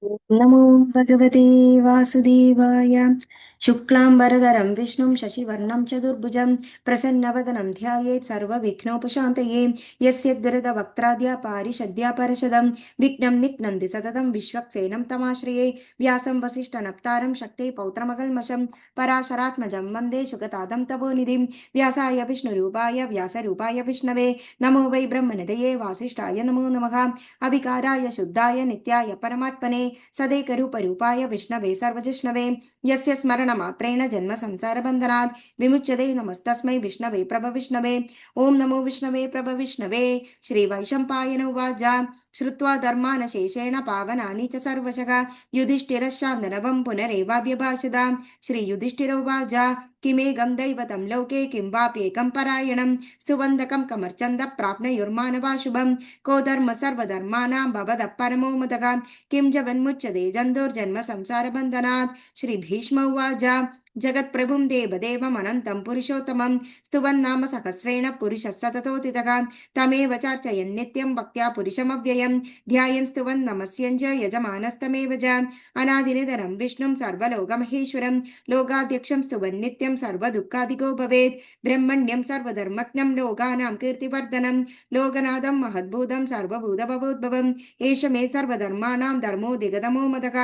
नमो भगवते वासुदेवाय। शुक्लाम्बरधरं विष्णुं शशिवर्णं चतुर्भुजं प्रसन्नवदनं ध्यायेत् सर्वविघ्नोपशान्तये। यस्य दुरितवक्त्राद्या पारिषद्या परशदं विघ्नं निघ्नन्ति सततं विश्वक्सेनं तमाश्रये। व्यासं वसिष्ठनप्तारं शक्ते पौत्रमकल्मषं पराशरात्मजं वन्दे शुकतादं तपोनिधिं। व्यासाय विष्णुरूपाय व्यासरूपाय विष्णवे नमो वै ब्रह्मनिधये वासिष्ठाय नमो नमः। अविकाराय शुद्धाय नित्याय परमात्मने सदैकरूपरूपाय विष्णवे सर्वजिष्णवे यस्य स्मरणमात्रेण जन्म संसारबन्धनात् विमुच्यते। नमस्तस्मै विष्णवे प्रभविष्णवे। ॐ नमो विष्णवे प्रभविष्णवे। श्रीवैशम्पायन उवाच श्रुत्वा धर्मानशेषेण पावनानि च सर्वशः युधिष्ठिरशान्तनवं पुनरेवाभ्यभाषत। श्रीयुधिष्ठिर उवाच किमेकं दैवतं लोके किं वाप्येकं परायणं सुवन्दकं कमर्चन्द प्राप्नुयुर्मानवा शुभम् को धर्म सर्वधर्माणां भवतः परमो मदः किं जवन्मुच्यते जन्तोर्जन्म संसारबन्धनात्। श्री भीष्म उवाच जगत्प्रभुं देवदेवमनन्तं पुरुषोत्तमं स्तुवन्नाम सहस्रेण पुरुषः सततोदितः तमेव चार्चयन् नित्यं भक्त्या पुरुषमव्ययं ध्यायन् स्तुवन् नमस्यन् च यजमानस्तमेव च अनादिनिधनं विष्णुं सर्वलोकमहेश्वरं लोकाध्यक्षं स्तुवन् नित्यं सर्वदुःखादिको भवेत् ब्रह्मण्यं सर्वधर्मज्ञं लोकानां कीर्तिवर्धनं लोकनाथं महद्भूतं सर्वभूतभवोद्भवम् एष मे सर्वधर्माणां धर्मोऽधिगतमो मदः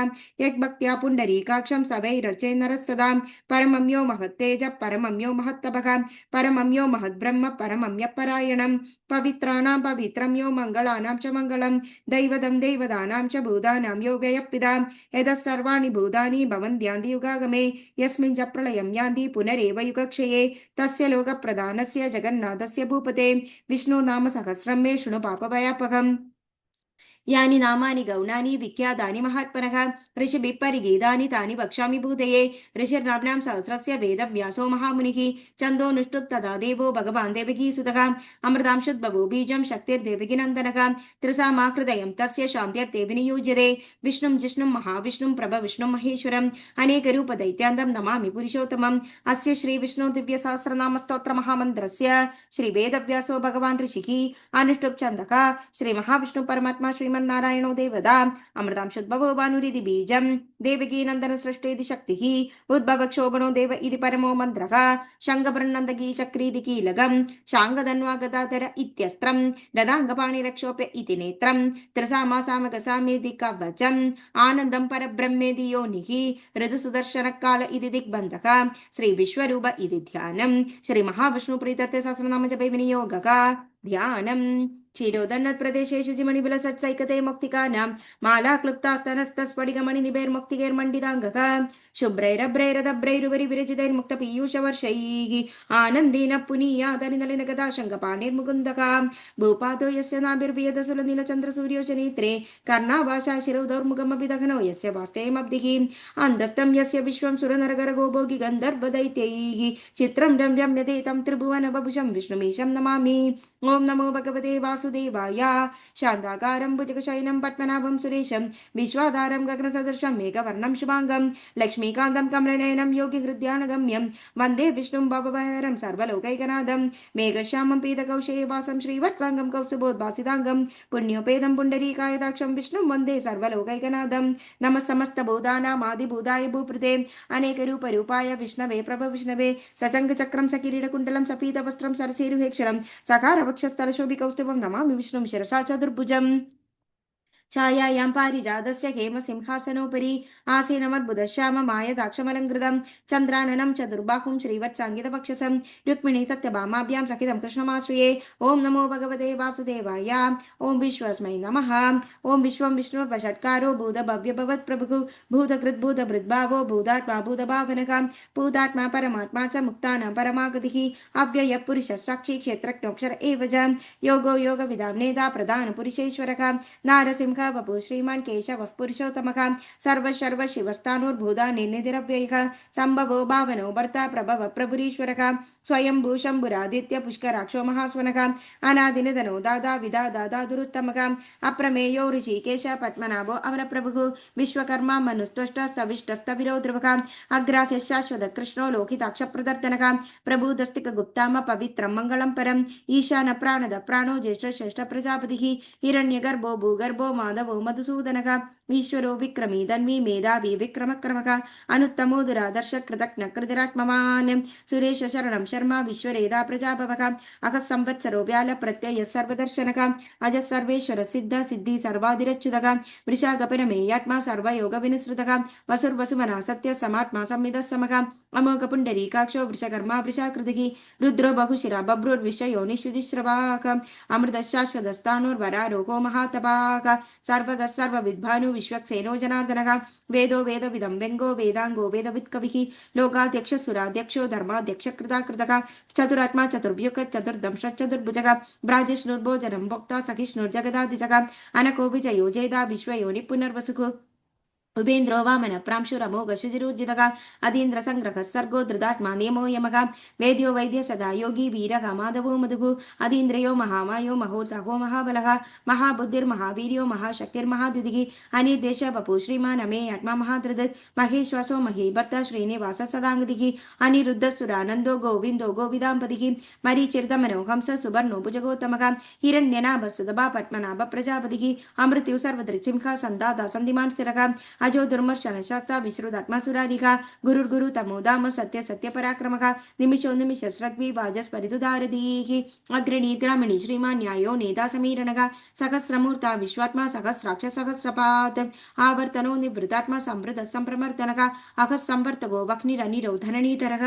यद्भक्त्या पुण्डरीकाक्षं स्तवैरर्चेत् नरः सदा परमं यो महत्तेजः परमं यो महत्तपः परमं यो महद्ब्रह्म परमं यः परायणं पवित्राणां पवित्रं यो मङ्गलानां च मङ्गलं दैवतं देवतानां च भूतानां यो व्ययः पिता यतः सर्वाणि भूतानि भवन्त्यादि युगागमे यस्मिन् च प्रलयं यान्ति पुनरेव युगक्षये तस्य लोकप्रधानस्य जगन्नाथस्य भूपते विष्णुनाम सहस्रं मे शृणु पापभयापहम् यानि नामानि गौणानि विख्यातानि महात्मनः ऋषिभिः परिगीतानि तानि वक्ष्यामि भूतये। ऋषिर्नाम्नां सहस्रस्य वेदव्यासो महामुनिः छन्दोनुष्टुप् तथा देवो भगवान् देवकीसुतः अमृतांशुद्भवो बीजं शक्तिर्देवकीनन्दनः त्रिसामाहृदयं तस्य शान्त्यर्थे विनियुज्यते विष्णुं जिष्णुं महाविष्णुं प्रभविष्णुं महेश्वरम् अनेकरूपदैत्यान्तं नमामि पुरुषोत्तमम् अस्य श्रीविष्णु दिव्यसहस्रनामस्तोत्रमहामन्त्रस्य श्रीवेदव्यासो भगवान् ऋषिः अनुष्टुप् छन्दः श्रीमहाविष्णु परमात्मा श्रीमन्नारायणो देवता अमृतांशुद्भवो भानुरिति बीजं देवकी नन्दन सृष्टेति शक्तिः उद्भवक्षोभणो देव इति परमो मन्त्रः शङ्खभृन्नन्दकी चक्रीति कीलकं शाङ्गधन्वागदाधर इत्यस्त्रं ददाङ्गपाणिरक्षोप्य इति नेत्रं त्रिसामासामगसामेति कवचम् आनन्दं परब्रह्मेति योनिः ऋतुसुदर्शनकाल इति दिग्बन्धः श्रीविश्वरूप इति ध्यानं श्रीमहाविष्णुप्रीत्यर्थे सहस्रनाम जपे विनियोगः ध्यानम् क्षीरोदन्नत्प्रदेशेषु जिमणिबिलसत्सैकते मुक्तिकानां माला क्लुप्तास्तनस्तस्फटिकमणिनिभैर्मुक्तिगैर्मण्डिताङ्गः शुभ्रैरभ्रैरदभ्रैरुपरि विरचितैर्मुक्तपीयूषवर्षैः आनन्देन पुनीयादनिनलिनगदा शङ्खपाणिर्मुकुन्दः भूपादो यस्य नाभिर्वियदसुलनीलचन्द्रसूर्योचनेत्रे कर्णाभाषा शिरौ दौर्मुखमपि दघनो यस्य वास्तेयमब्धिः अन्दस्तं यस्य विश्वं सुरनरगरगोभोगि गन्धर्वदैत्यैः चित्रं रम्यते तं त्रिभुवनवभुषं विष्णुमीशं नमामि ओं नमो भगवते वासुदेवाय। शान्ताकारं भुजगशयनं पद्मनाभं सुरेशं विश्वाधारं गगनसदृशं मेघवर्णं शुभाङ्गं लक्ष्मीकान्तं कमलनयनं योगिहृद्यानगम्यं वन्दे विष्णुं भवभयहरं सर्वलोकैकनाथं मेघश्यामं पीतकौशेयवासं श्रीवत्साङ्गं कौस्तुभोद्भासिताङ्गं पुण्योपेदं पुण्डरीकायदाक्षं विष्णुं वन्दे सर्वलोकैकनाथं नमः समस्तभूतानामादिभूताय भूपृते अनेकरूपरूपाय विष्णवे प्रभविष्णवे सचङ्गचक्रं सकिरीटकुण्डलं सपीतवस्त्रं सरसीरुहेक्षरं सकारवक्षस्थलशोभिकौस्तुभं नमामि विष्णुं शिरसा चतुर्भुजम् छायायां पारिजातस्य हेमसिंहासनोपरि आसीनमद्भुतश्याममायदाक्षमलङ्कृतं चन्द्राननं चतुर्बाहुं श्रीवत्साङ्गितवक्षसं रुक्मिणी सत्यभामाभ्यां सखितं कृष्णमाश्रये ॐ नमो भगवते वासुदेवाय। ॐ विश्वस्मै नमः। ॐ विश्वं विष्णुर्वषट्कारो भूतभव्यभवत्प्रभुः भूतकृद्भूतभृद्भावो भूतात्मा भूतभावनः भूतात्मा परमात्मा च मुक्तानां परमागतिः अव्ययः पुरुषः साक्षी क्षेत्रज्ञोऽक्षर एव च योगो योगविदां नेता प्रधानपुरुषेश्वरः नारसिंह वपु श्रीमान् केशवः पुरुषोत्तमः सर्व शिवस्थानोर्भूतानिर्निधिरव्ययः सम्भवो भावनो भर्ता प्रभव प्रभुरीश्वरः स्वयं भूषम्भुरादित्य पुष्कराक्षो महास्वनः अनादिनिधनो दादा विदादा दादुरुत्तमः अप्रमेयो ऋषिकेश पद्मनाभो अमरप्रभुः विश्वकर्मा मनुस्त्वष्टस्तविष्टस्तविरो ध्रुवः अग्राह्य शाश्वत कृष्णो लोकिताक्षप्रदर्तनः प्रभुदस्तिकगुप्ताम पवित्रं मङ्गलं परम् ईशान प्राणद प्राणो ज्येष्ठ श्रेष्ठ प्रजापतिः हिरण्यगर्भो भूगर्भो माधवो मधुसूदनः ईश्वरो विक्रमी धन्वी मेधावी विक्रमक्रमः अनुत्तमो दुरादर्श कृतज्ञ कृतिरात्मवान् सुरेश शरणं शर्मा विश्वरेदा प्रजाभवः अगः संवत्सरो व्याल प्रत्यय सर्वदर्शनः अजः सर्वेश्वर सिद्ध सिद्धि सर्वाधिरच्युतः वृषागपरमेयात्मा सर्वयोग विनिसृतः वसुर्वसुमना सत्य समात्मा संविदः समः अमोघ पुण्डरीकाक्षो वृषकर्मा वृषाकृतिः रुद्रो बहुशिरा बभ्रुर्विषयोनिषुधिश्रवाक अमृतशाश्वतस्तानुर्वरारोहो महातपाक सर्वगः सर्वविद्भानु विश्वक्सेनो जनार्दनः वेदो वेदविदं व्यङ्गो वेदाङ्गो वेदवित्कविः लोकाध्यक्षसुराध्यक्षो धर्माध्यक्षकृताकृतः चतुरात्मा चतुर्व्युक चतुर्दंश चतुर्भुजः ब्राजिष्णुर्भोजनं भोक्ता सहिष्णुर्जगदादिजः अनको विजयो जेदा विश्वयोनि पुनर्वसुः उपेन्द्रो वामन प्रांशुरमोघ शुचिरुर्जितः अधीन्द्र संग्रह सर्गो धृतात्मा नियमो यमः वेद्यो वैद्य सदा योगी वीरः माधवो मधुः अधीन्द्रियो महामायो महोत्साहो महाबलः महाबुद्धिर्महावीर्यो महाशक्तिर्महाद्युतिः अनिर्देश वपु श्रीमान् अमे आत्मा महाधृत् महेश्वासो महीभर्ता श्रीनिवास सदाङ्गतिः अनिरुद्धसुरानन्दो गोविन्दो गोविदाम्पतिः मरीचिर्दमनो हंस सुवर्णो भुजगोत्तमः हिरण्यनाभ सुदभा पद्मनाभ प्रजापतिः अमृत्युः सर्वदृक्सिंह सन्दाता सन्धिमान् स्थिरः अजो दुर्मर्शन शास्ता विश्रुतात्मा सुरारिका गुरुर्गुरु तमोदाम सत्य सत्य पराक्रमः निमिषो निमिष स्रग्वी वाजस्परितुदारधीः अग्रणी ग्रामिणी श्रीमान् न्यायो नेता समीरणः सहस्रमूर्ता विश्वात्मा सहस्राक्ष सहस्रपात् आवर्तनो निवृतात्मा संवृतः संप्रमर्दनः अहः संवर्तको वह्निरनिरौ धरणीधरः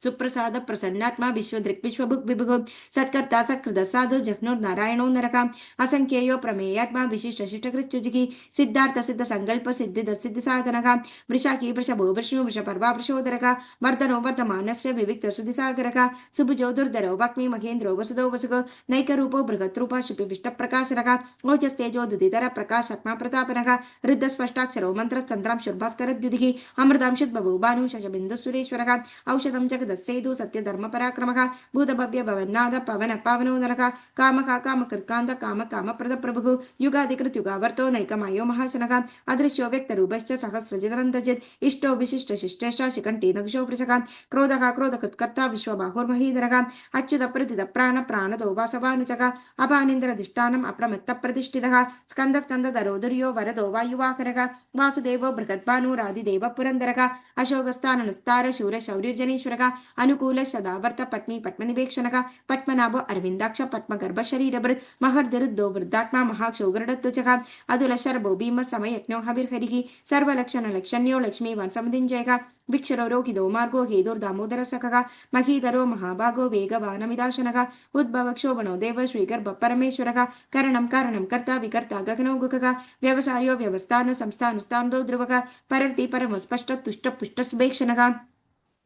सुप्रसाद प्रसन्नात्मा विश्वदृक् विश्वभुक् विभुः सत्कर्ता सत्कृत साधु जघ्नुर्नारायणो नरका असंख्येयो प्रमेयात्मा विशिष्ट शिष्टकृत्युजिः सिद्धार्थ सिद्ध संकल्प सिद्धिद सिद्धि साधनः वृषाकी वृषभो विष्णु वृषपर्वा वृषोदरः वर्धनो वर्धमानस्य विविक्त सुधिसागरः सुभुजो दुर्धरो वक्मि महेन्द्रो वसुदो वसुः नैकरूपो बृहत्रूपा शुपि विष्टप्रकाशनः ओजस्तेजो दुदितर प्रकाशात्मा प्रतापनः रुद्धस्पष्टाक्षरो मन्त्रश्चन्द्रांशुर्भास्करद्युतिः अमृतांशुद्भवो भानु शशबिन्दुः सुरेश्वरः औषधं जगद सेतु सत्य धर्म पराक्रमः भूतभव्य भवन्नाद पवन पावनोदनः कामः कामकृत्कान्त काम काम प्रद प्रभुः युगाधिकृत युगावर्तो नैकमायो महाशनः अदृश्यो व्यक्तरूपश्च सहस्रजिदनन्दजित् इष्टो विशिष्ट शिष्टेष्ट शिखण्डी नक्षो वृषः क्रोधः क्रोधकृत्कर्ता विश्वबाहुर्महीधरः अच्युत प्रतिद प्राण प्राणदो वासवानुजः अपानिन्द्रधिष्ठानम् अप्रमत्त प्रतिष्ठितः स्कन्द स्कन्दधरो दुर्यो वरदो वायुवाहनः वासुदेवो बृहद्भानुरादिदेव पुरन्दरः अशोकस्थाननस्तार शूर शौर्यजनेश्वरः अनुकूल सदावर्त पत्नी पद्मनिवेक्षणः पद्मनाभो अरविन्दाक्ष पद्मगर्भ शरीरभृत् महर्दरुद्धो वृद्धात्मा महाक्षोगरडत्वचः अतुलशर्भो भीम समयज्ञो हविर्हरिः सर्वलक्षणलक्षण्यो लक्ष्मीवान् समदिञ्जयः भिक्षरो रोहितो मार्गो हेतुर्दामोदर सखः महीधरो महाभागो वेगवानमिदाशनः उद्भवक्षोभनो देव श्रीगर्भ परमेश्वरः करणं कारणं कर्ता विकर्ता गगनो गुखः व्यवसायो व्यवस्थान संस्थानस्थानो ध्रुवः परर्ति परमो स्पष्ट तुष्ट पुष्ट सुभेक्षणः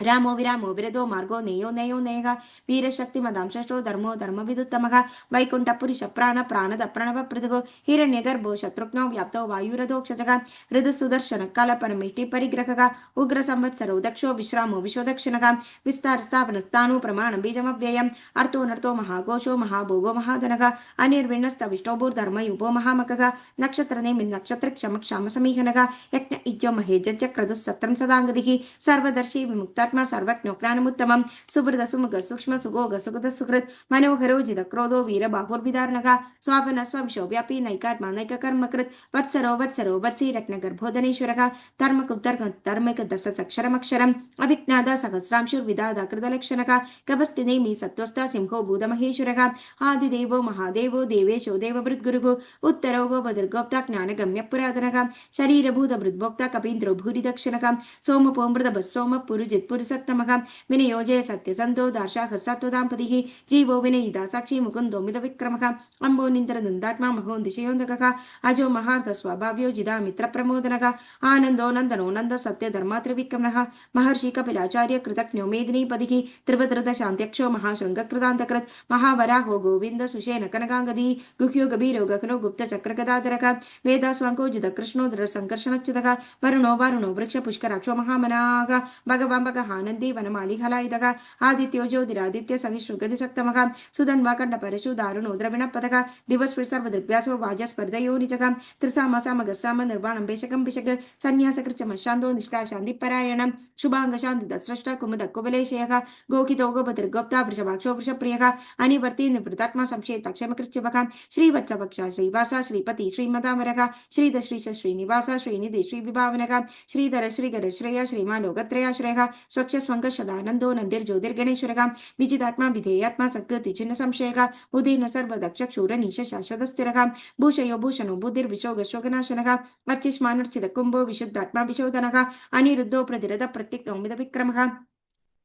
रामो विरामो विरदो मार्गो नेयो नेयो नेयः वीरशक्तिमदांशो धर्मो धर्मविदुत्तमः वैकुण्ठपुरुष प्राण प्राणद प्रणवप्रदो हिरण्यगर्भो शत्रुघ्नो व्याप्तो वायुरधोक्षजः ऋतुसुदर्शन कालपरमेष्टि परिग्रहः उग्रसंवत्सरो दक्षो विश्रामो विश्वदक्षिणः विस्तारस्थापनस्थाणु प्रमाण बीजमव्ययम् अर्थोनर्थो महाघोषो महाभोगो महाधनः अनिर्विण्णस्तविष्टो भूर्धर्मयुपो महामकः नक्षत्रनेमि नक्षत्र क्षम क्षाम समीहनः यज्ञ इज्यो महेजक्रदुस्सत्रं सदाङ्गदिः सर्वदर्शी विमुक्ता सर्वज्ञो ज्ञानमुत्तमं सुहृद सुमुख सूक्ष्म सुगोग सुगद सुकृत मनोहरो जिद क्रोधो वीर बाहुर्विदारणः स्वापन स्वविशो व्यापी नैकात्मा नैक कर्मकृत वत्सरो वत्सरो वत्सी रत्नगर्भोदनेश्वरः धर्मकुद्धर्मिक दशक्षरमक्षरम् अभिज्ञादा सहस्रांशुर्विदादा कृतलक्षणः कपस्तिनेमि सत्त्वस्थ सिंहो भूतमहेश्वरः आदिदेवो महादेवो देवेशो देवभृद्गुरुः उत्तरो गोपदुर्गोप्ता ज्ञानगम्य पुरातनः शरीरभूतभृद्भोक्ता कपीन्द्रो भूरिदक्षिणः सोमपोमृतभः सोम पुरुजित् पुरुषोत्तमः विनयोजय सत्यसन्तो दार्शाः सत्त्वदाम्पतिः जीवो विनयिता साक्षी मुकुन्दो मितविक्रमः अम्बोनिन्द्रनन्दात्मा महोन्दिशयोन्दकः अजो महार्घ स्वभाव्यो जिदा मित्रप्रमोदनः आनन्दो नन्दनो नन्द सत्यधर्मात्रिविक्रमः महर्षि कपिलाचार्य कृतज्ञो मेदिनीपतिः त्रिवधृत शान्त्यक्षो महाशृङ्गकृतान्तकृत् महावराहो गोविन्द सुषेण कनकाङ्गदी गुह्यो गभीरो गगनो गुप्तचक्रगदाधरः वेदास्वाङ्को जिद कृष्णो दृढसङ्कर्षणच्युतः वरुणो वारुणो वृक्ष पुष्कराक्षो महामनाः भगवान् भगः महानंदी वनमालिहलायुधः आदित्यो ज्योतिरादित्य सहिष्णुगतिसप्तमः सुधन्वा खण्डपरशु दारुणो द्रविणपदः दिवस्फुर सर्वदृग्व्यासो वाजस्पर्धयो निजः त्रिसामसामगस्साम निर्वाणं पेशकं पिशक सन्न्यासकृच्छमशान्तो निष्काशान्तिपरायणं शुभाङ्गशान्तिदस्रष्टा कुमुदकुबलेशयः गोखितो गोपतिर्गोप्ता वृषभाक्षो वृषप्रियः अनिवर्ति निवृतात्मा संशयितक्षमकृच्छवः श्रीवत्सवक्षा श्रीवासा श्रीपति श्रीमदामरः श्रीधश्रीश श्रीनिवास श्रीनिधि श्रीविभावनः श्रीधर श्रीगर श्रेय श्रीमान् लोकत्रयाश्रयः स्वच्छस्वङ्गशदानन्दो नन्दिर्ज्योतिर्गणेश्वरः विजितात्मा विधेयात्मा सत्कृतिचिह्न संशयः उदीर्न सर्वदक्षक्षूरनीश शाश्वतस्थिरः भूषयो भूषणो बुद्धिर्विशोगशोकनाशनः अर्चिष्मानर्चित कुम्भो विशुद्धात्मा विशोधनः अनिरुद्धो प्रतिरथ प्रत्यक्तौमिद विक्रमः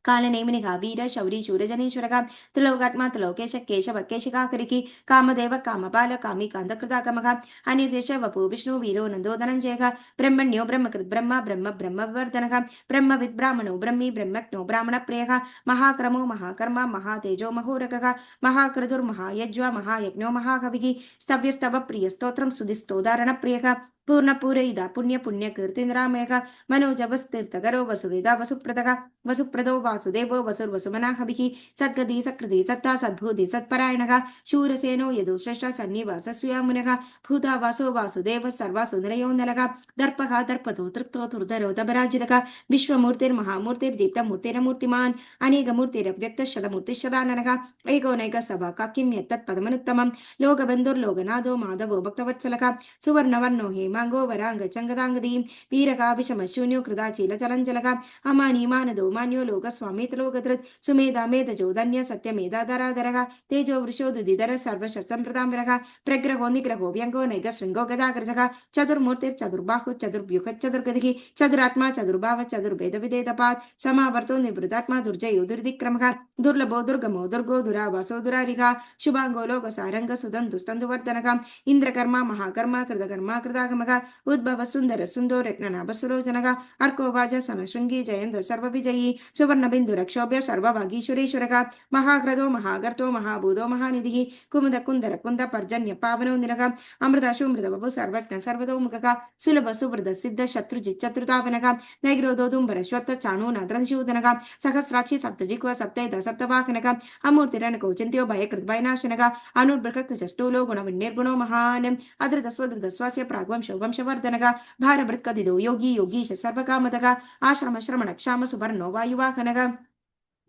कालनेमिनिः वीर शौरी शूरजनेश्वरः त्रिलोकात्मा त्रिलोकेश केशव केशिकाकरिकी कामदेव कामपाल कामिकान्तकृताकमः अनिर्देश वपु विष्णु वीरो नन्दो धनञ्जयः ब्रह्मण्यो ब्रह्मकृत् ब्रह्म ब्रह्म ब्रह्मवर्धनः ब्रह्मविद् ब्राह्मणो ब्रह्मी ब्रह्मज्ञो ब्राह्मणप्रियः महाक्रमो महाकर्मा महातेजो महोरगः महाक्रतुर्महायज्वा महायज्ञो महाकविः स्तव्यस्तव प्रियस्तोत्रं सुधिस्तोदारणप्रियः पूर्णपूरयिदा पुण्य पुण्यकीर्तिरामयः मनोजवस्तीर्थकरो वसुवेदा वसुप्रदः वसुप्रदो वासुदेवो वसुर्वसुमनाहभिः सद्गति सकृति सत्ता सद्भूति सत्परायणः शूरसेनो यदु श्रेष्ठ सन्निवासस्यामुनः भूता वासो वासुदेव सर्वासुनिरयो नलः दर्पः दर्पतो तृप्तो तुर्धरो दबराजितः विश्वमूर्तिर्महामूर्तिर्दीप्तमूर्तिरमूर्तिमान् अनेकमूर्तिरव्यक्तशतमूर्तिशदाननः एकोनैक सभा किं यत्तत्पदमनुत्तमं लोकबन्धुर्लोकनाथो माधवो भक्तवत्सलः सुवर्णवर्णो हेमाङ्गो वराङ्गचङ्गदाङ्गदीं वीरकाभिशमशून्यो कृदाचीलचलञ्जलः अमानीमानदो मान्यो लोकस्वामितलोकधृत् सुमेधा मेधजो धन्य सत्यमेधाधराधरः तेजो वृषोदुदिधर सर्वशस्त्रं प्रदाम्बरः प्रग्रहो निग्रहो व्यङ्गो नैगशृङ्गो गदाग्रजः चतुर्मूर्तिर्चतुर्बाहु चतुर्व्यूह चतुर्गतिः चतुरात्मा चतुर्भाव चतुर्भेदविधेदपात् समावर्तो निवृतात्मा दुर्जयो दुर्दिक्रमः दुर्लभो दुर्गमो दुर्गो दुरावासो दुरारिः शुभाङ्गो लोकसारङ्ग सुदन्तुस्तन्दुवर्धनः इन्द्रकर्मा महाकर्मा कृतकर्मा कृतागमः उद्भव सुन्दर सुन्दो रत्ननाभ सुलोचनः अर्को वाज सनशृङ्गी जयन्त सर्वविजयी सुवर्णबिन्दुरक्षोभ्य सर्वभागीश्वरेश्वरः महाह्रदो महागर्तो महाभूतो महानिधिः कुमुद कुन्दर कुन्द पर्जन्य पावनो निरः अमृताशुमृतवपु सर्वज्ञ सर्वतोमुखः सुलभ सुवृद सिद्ध शत्रुजित् चतुर्तापनः नैग्रोधो दुम्बर श्वत्थ चाणो नाद्रशूदनः सहस्राक्षि सप्तजिह्व सप्तैद सप्तवाहनः अमूर्तिरनको चिन्त्यो भयकृत् भयनाशनः अनुर्बृहत्कृतष्टूलो गुणविन्निर्गुणो महान् अधृतस्वधृतस्वस्य प्राग्वंशो वंशवर्धनः भारभृत्कदिदो योगी योगीश सर्वकामदः आश्रम श्रमण क्षाम सुवर्णो वायुवाहनः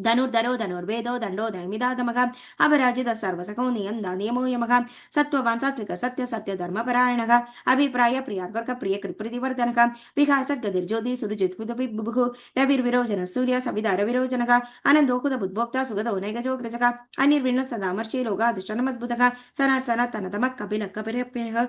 धनुर्धरो धनुर्वेदो दण्डो दैमिदाधमः अपराजित सर्वसखो नियन्दा नियमो यमः सत्त्ववान् सात्विक सत्य सत्य धर्मपरायणः अभिप्राय प्रियार्वर्ग प्रियकृत्प्रीतिवर्धनः विहासद्गतिर्ज्योति सुरजित् बुभुः रविर्विरोचन सूर्य सविता रविरोचनः अनन्दोकुत बुद्भोक्ता सुगतो नैगजोग्रजः अनिर्विण्ण सदामर्षि लोकाधिष्ठानमद्भुतः सनात् सनातनतमः कपिलः कपिरप्यः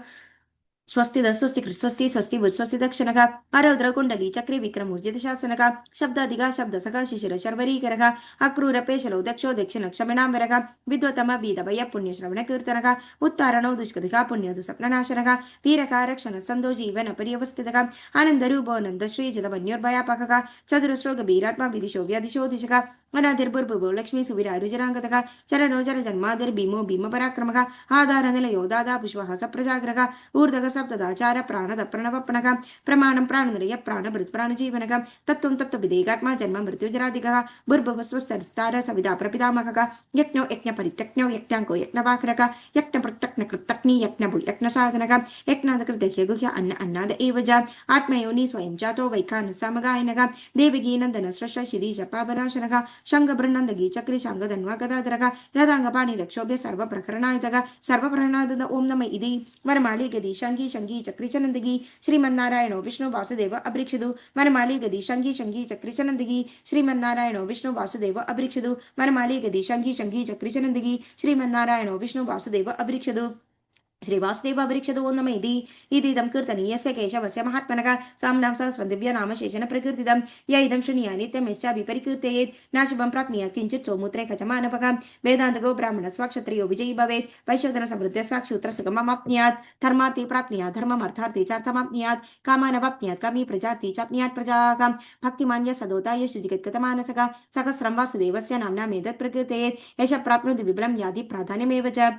स्वस्ति दस्वस्ति कृस्वस्ति स्वस्ति बुत्स्वस्ति दक्षिणः अरौद्र कुण्डली चक्री विक्रमूर्जित शासनः शब्दाधिका शब्दसखा शिशिर शर्वरीकरः अक्रूरपेशलो दक्षो दक्षिणक्षमिणाम्बरः विद्वतम वीतभय पुण्यश्रवण कीर्तनः उत्तारणो दुष्कृतिका पुण्यदु सप्ननाशनः वीरकारक्षण सन्दो जीवन पर्यवस्थितः आनन्दरूपो नन्दश्रीजितवन्योर्भयापकः चतुरश्रोग वीरात्मा विदिशो व्यदिशो दिशः अनादिर्भुर्भुवो लक्ष्मी सुविरारुजराङ्गतः चरणो जलजन्मादिर्भीमो भीमपराक्रमः आधारनिलयो दादा पुष्पः सप्रजाग्रः ऊर्धः सप्तदाचार प्राणद प्रणवप्रणः प्रमाणं प्राणनिलय प्राणभृत् प्राणजीवनः तत्त्वं तत्त्वविदेगात्मा जन्म मृत्युजरादिगः भुर्भुवस्वस्तरस्तार सविता प्रपितामहः यज्ञो यज्ञपरित्यज्ञो यज्ञाङ्को यज्ञवाकरः यज्ञप्रत्यक्नकृत्तक्नि यज्ञभु यज्ञसाधनः यज्ञादकृतह्यगुह्य अन्न अन्नाद एव च आत्मयोनि स्वयं जातो वैखानसमगायनः देवगी नन्दन सृष्ट शिरीश पावनाशनः शङ्खबृन्नन्दगी चक्री शाङ्गधन्वा गदाधरः रथाङ्गपाणि रक्षोभ्य सर्वप्रकरणायुधः सर्वप्रकरणायुध ओं नम इति वरमाली गदी शङ्गी शङ्गी चक्री चनन्दगी श्रीमन्नारायणो विष्णु वासुदेव अभ्रीक्षितु वनमाली गदी शङ्गी शङ्गी चक्री चनन्दगी श्रीमन्नारायणो विष्णु वासुदेव अभ्रीक्षितु वनमाली गदी शङ्गी शङ्गी चक्री चनन्दगी श्रीमन्नारायणो विष्णु वासुदेव अभ्रीक्षितु श्रीवासुदेव अभरीक्षतो नम इदं कीर्तनीयस्य केशवस्य महात्मनः साम्नां सहस्रं दिव्यनामशेषेण प्रकीर्तितं य इदं शृणुयात् नित्यमेश्चाभिपरिकीर्तयेत् नाशुभं प्राप्नुयात् किञ्चित् सौमुत्रे खचमानपः वेदान्तको ब्राह्मणस्वाक्षत्रियो विजयी भवेत् वैश्वधनसमृद्धः साक्षूत्रसुखममाप्नुयात् धर्मार्थी प्राप्नुयात् धर्ममर्थार्थी चार्थमाप्नुयात् कामानवाप्नुयात् कामी प्रजार्थी चाप्नुयात् प्रजाः भक्तिमान्य सदोताय शुचिगतमानसः सहस्रं वासुदेवस्य नाम्नामेतत् प्रकीर्तयेत् यश प्राप्नोति विबलं यादि प्राधान्यमेव च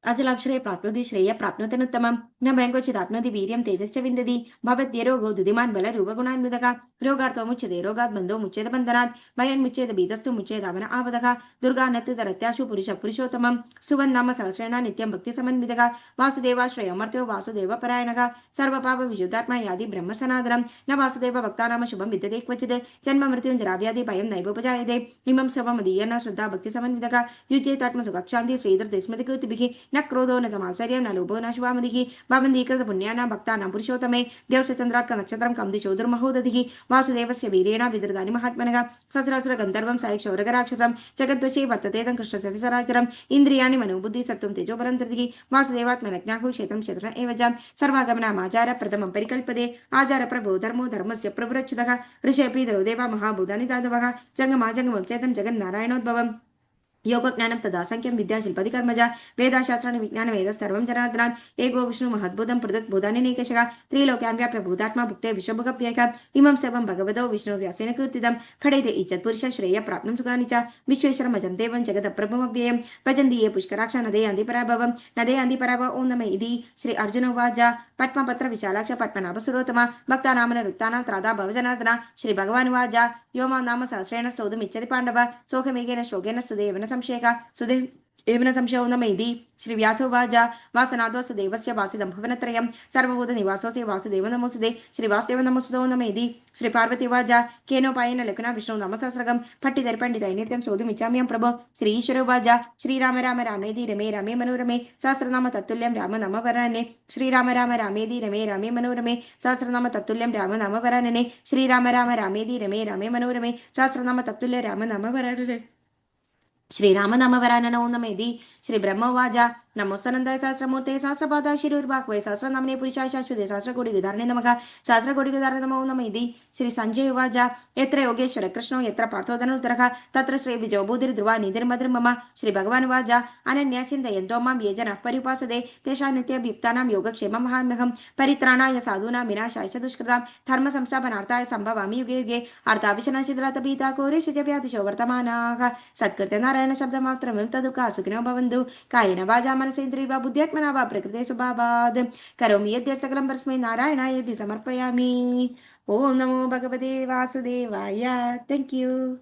अचलाक्षरे प्राप्नोति श्रेय प्राप्नोत्यनुत्तमं न भयङ्कोचिदाप्नोति वीर्यं तेजश्च विन्दति भवत्यरोगो दुधिमान् बलरूपगुणान्वितः रोगार्थो मुच्यते रोगात् बन्धो मुच्येत बन्धनात् भयन्मुच्येत भीतस्तु मुच्येदावन आवदः दुर्गानत्तरत्याशु पुरुषः पुरुषोत्तमं सुवन्नाम सहस्रेण नित्यं भक्तिसमन्वितः वासुदेवाश्रयमर्त्यो वासुदेवपरायणः सर्वपापविशुद्धात्मा यादि ब्रह्मसनातनं न वासुदेव भक्तानाम शुभं विद्यते क्वचित् जन्म मृत्युञ्जराव्याधि भयं नैवोपजायते इमं सर्वमदीय न श्रद्धा भक्तिसमन्वितः युज्येतात्मसुखक्षान्ति श्रीधृते स्मृतिकीर्तिभिः न क्रोधो न समात्सर्यं न लोभो न शुभामदिः भवन्दीकृत पुण्यानां भक्तानां पुरुषोत्तमे देवसचन्द्रार्क नक्षत्रं कं दिशो दुर्महोदधिः वासुदेवस्य वीरेण विदृतानि महात्मनः ससरासुर गन्धर्वं सायक्षौरगराक्षसं जगद्वशे वर्तते तं कृष्णस्य सराचरम् इन्द्रियाणि मनोबुद्धि सत्त्वं तेजोबलं धृतिः वासुदेवात्मनज्ञाहुः क्षेत्रं क्षेत्र एव च सर्वागमनामाचार प्रथमं परिकल्पते आचार प्रभो धर्मो धर्मस्य प्रभुरच्युतः ऋषेऽपि देवा महाभूतानि तादवः जङ्गमाजङ्गमं चेतं जगन्नारायणोद्भवम् योगज्ञानं तदासंख्यं विद्याशिल्पति कर्मज वेदाशास्त्राणि विज्ञानवेदः सर्वं जनार्दनात् एको विष्णु महद्भुतं पृथक् भूतान्यनेकशः त्रिलोक्यां व्याप्य भूतात्मा भुक्ते विश्वभुगव्ययः इमं सर्वं भगवतो विष्णुव्यासेन कीर्तितं खडेते इच्छत्पुरुष श्रेय प्राप्नुं सुखानि च विश्वेश्वरमजं देवं जगदप्रभुमव्ययं भजन्ति ये पुष्कराक्ष नदे यान्ति पराभवं नदे यान्ति पराभव ओं नमः इति श्री अर्जुन उवाच पद्मपत्र विशालाक्ष पद्मनाभसुरोत्तम भक्तानामनरुक्तानां त्रादा भवजनार्दन श्री भगवान् उवाच यो मां नाम सहस्रेण स्तोतुमिच्छति पाण्डव सोऽहमेकेन श्लोकेन स्तुदेव न संशयः सुदेव एवं संशयो नम इति श्री व्यासो वाच वासनादो सुदेवस्य वासिदं भुवनत्रयं सर्वभूतनिवासोऽसि वासुदेव नमोऽस्तुते श्री वासुदेव नमोऽस्तुतो नम इति श्री पार्वती वाच केनोपायेन लघुना विष्णु नामसहस्रकं पठितर्पण्डितै नित्यं सोढुमिच्छाम्यहं प्रभो श्री ईश्वरो वाच श्रीराम राम रामेति रमे रामे मनोरमे सहस्रनाम तत्तुल्यं राम नाम वरानने श्रीराम राम रामेति रमे रामे मनोरमे सहस्रनाम तत्तुल्यं राम नाम वरानने श्रीराम राम रामेति रमे रामे मनोरमे सहस्रनाम तत्तुल्य राम नाम वरानने श्रीराम नाम वरानन ओं नम इति श्री ब्रह्मोवाच नमोस्तनन्दाय सहस्रमूर्ते सहस्रपादाय शिरोर्वाक्वै सहस्रनाम्ने पुरुषाय शाश्वते सहस्रकोटिविधारिणे नमः सहस्रकोटिविधारिणे नमो नम इति श्री संजय उवाच यत्र योगेश्वर कृष्णो यत्र पार्थो धनुर्धरः तत्र श्री विजयबुधिर्ध्रुवा निधिर्मधुर् मम श्री भगवान् उवाच अनन्या चिन्तयन्तो मां ये जनाः पर्युपासते तेषां नित्ययुक्तानां योगक्षेममहमहं परित्राणाय साधूनां विनाशाय च दुष्कृतां धर्मसंस्थापनार्थाय सम्भवामि युगे युगे अर्थाभिशनचिद्रतपीता कोरेशव्याधिशो वर्तमानाः सत्कृत्य नारायण शब्दमात्रं तदुका सुखिनो भवन्तु कायेन वाचा मनसेन्द्रियर्वा बुद्ध्यात्मना वा प्रकृते स्वभावात् करोमि यद्यत् सकलं परस्मै नारायणाय इति समर्पयामि। ओम नमो भगवते वासुदेवाय। Thank you.